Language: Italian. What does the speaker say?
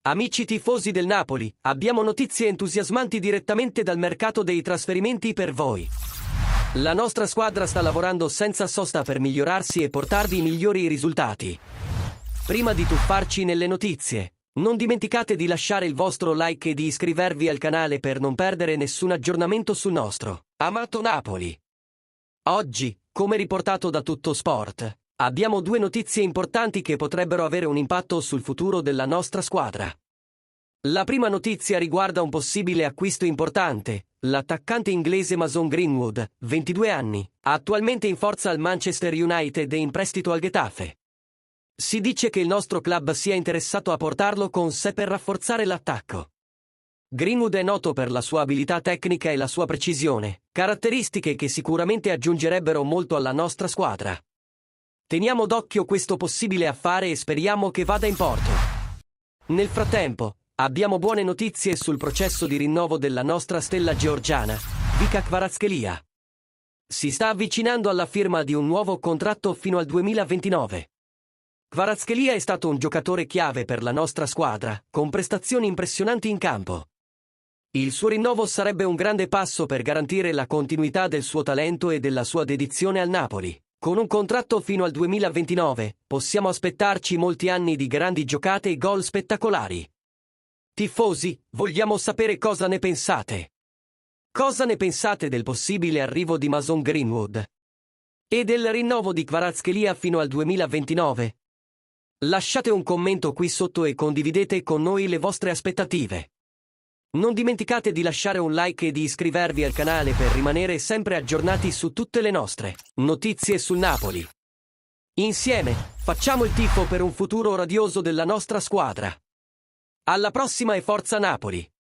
Amici tifosi del Napoli, abbiamo notizie entusiasmanti direttamente dal mercato dei trasferimenti per voi. La nostra squadra sta lavorando senza sosta per migliorarsi e portarvi i migliori risultati. Prima di tuffarci nelle notizie, non dimenticate di lasciare il vostro like e di iscrivervi al canale per non perdere nessun aggiornamento sul nostro amato Napoli. Oggi, come riportato da Tutto Sport, abbiamo due notizie importanti che potrebbero avere un impatto sul futuro della nostra squadra. La prima notizia riguarda un possibile acquisto importante, l'attaccante inglese Mason Greenwood, 22 anni, attualmente in forza al Manchester United e in prestito al Getafe. Si dice che il nostro club sia interessato a portarlo con sé per rafforzare l'attacco. Greenwood è noto per la sua abilità tecnica e la sua precisione, caratteristiche che sicuramente aggiungerebbero molto alla nostra squadra. Teniamo d'occhio questo possibile affare e speriamo che vada in porto. Nel frattempo, abbiamo buone notizie sul processo di rinnovo della nostra stella georgiana, Vika Kvaratskhelia. Si sta avvicinando alla firma di un nuovo contratto fino al 2029. Kvaratskhelia è stato un giocatore chiave per la nostra squadra, con prestazioni impressionanti in campo. Il suo rinnovo sarebbe un grande passo per garantire la continuità del suo talento e della sua dedizione al Napoli. Con un contratto fino al 2029, possiamo aspettarci molti anni di grandi giocate e gol spettacolari. Tifosi, vogliamo sapere cosa ne pensate. Cosa ne pensate del possibile arrivo di Mason Greenwood? E del rinnovo di Kvaratskhelia fino al 2029? Lasciate un commento qui sotto e condividete con noi le vostre aspettative. Non dimenticate di lasciare un like e di iscrivervi al canale per rimanere sempre aggiornati su tutte le nostre notizie sul Napoli. Insieme, facciamo il tifo per un futuro radioso della nostra squadra. Alla prossima e forza Napoli!